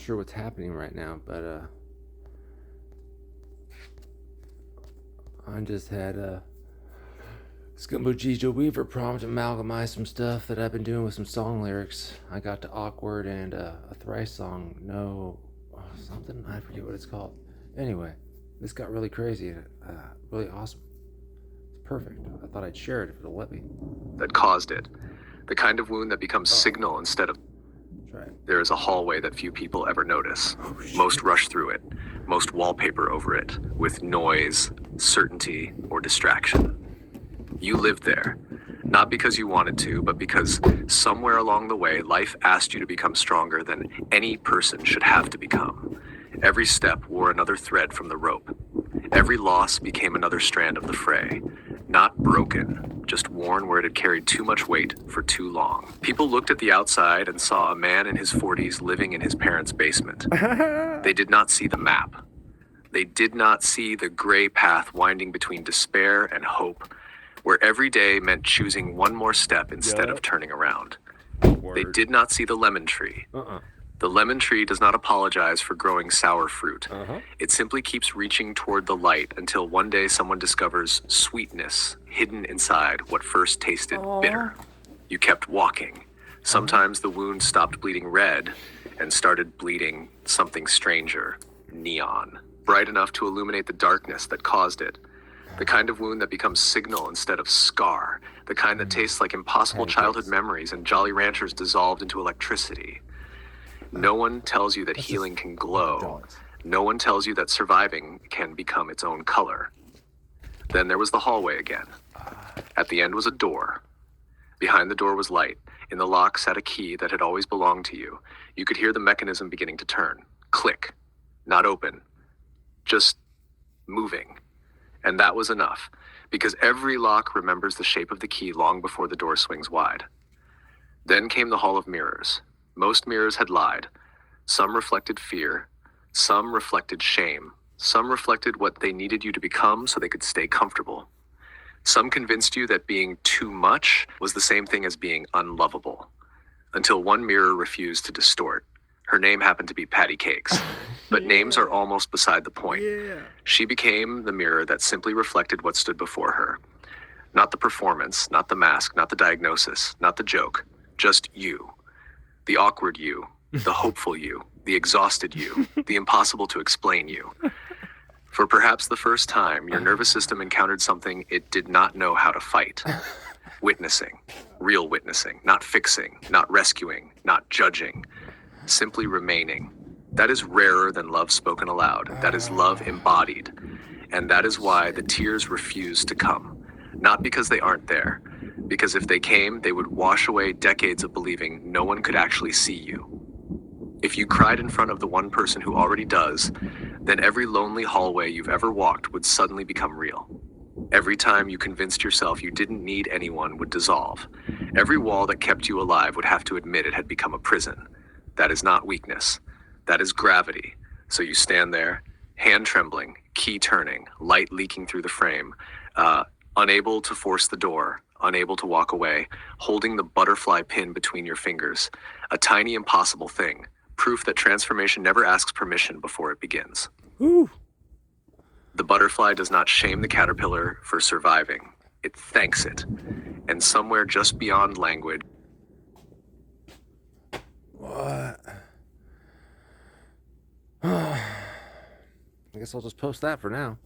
sure what's happening right now, but I just had Scumbojeejo Weaver prompt amalgamize some stuff that I've been doing with some song lyrics. I got to Awkward and a Thrice song, no, something, I forget what it's called. Anyway, this got really crazy and really awesome. It's perfect. I thought I'd share it if it'll let me. That caused it. The kind of wound that becomes signal instead of... Try it. There is a hallway that few people ever notice. Most rush through it. Most wallpaper over it, with noise, certainty, or distraction. You lived there, not because you wanted to, but because somewhere along the way, life asked you to become stronger than any person should have to become. Every step wore another thread from the rope. Every loss became another strand of the fray. Not broken, just worn where it had carried too much weight for too long. People looked at the outside and saw a man in his 40s living in his parents' basement. They did not see the map. They did not see the gray path winding between despair and hope, where every day meant choosing one more step instead of turning around. They did not see the lemon tree. The lemon tree does not apologize for growing sour fruit. It simply keeps reaching toward the light until one day someone discovers sweetness hidden inside what first tasted bitter. You kept walking. Sometimes the wound stopped bleeding red and started bleeding something stranger, neon, bright enough to illuminate the darkness that caused it. The kind of wound that becomes signal instead of scar. The kind that tastes like impossible childhood memories and Jolly Ranchers dissolved into electricity. No one tells you that healing can glow. No one tells you that surviving can become its own color. Then there was the hallway again. At the end was a door. Behind the door was light. In the lock sat a key that had always belonged to you. You could hear the mechanism beginning to turn. Click. Not open. Just moving. And that was enough, because every lock remembers the shape of the key long before the door swings wide. Then came the Hall of Mirrors. Most mirrors had lied. Some reflected fear. Some reflected shame. Some reflected what they needed you to become so they could stay comfortable. Some convinced you that being too much was the same thing as being unlovable. Until one mirror refused to distort. Her name happened to be Patty Cakes. But names are almost beside the point. She became the mirror that simply reflected what stood before her. Not the performance, not the mask, not the diagnosis, not the joke. Just you. The awkward you, the hopeful you, the exhausted you, the impossible to explain you. For perhaps the first time, your nervous system encountered something it did not know how to fight. Witnessing. Real witnessing. Not fixing, not rescuing, not judging. Simply remaining. That is rarer than love spoken aloud. That is love embodied. And that is why the tears refuse to come. Not because they aren't there. Because if they came, they would wash away decades of believing no one could actually see you. If you cried in front of the one person who already does, then every lonely hallway you've ever walked would suddenly become real. Every time you convinced yourself you didn't need anyone would dissolve. Every wall that kept you alive would have to admit it had become a prison. That is not weakness. That is gravity. So you stand there, hand trembling, key turning, light leaking through the frame, unable to force the door, unable to walk away, holding the butterfly pin between your fingers, a tiny impossible thing, proof that transformation never asks permission before it begins. Ooh. The butterfly does not shame the caterpillar for surviving. It thanks it. And somewhere just beyond language... What? I guess I'll just post that for now.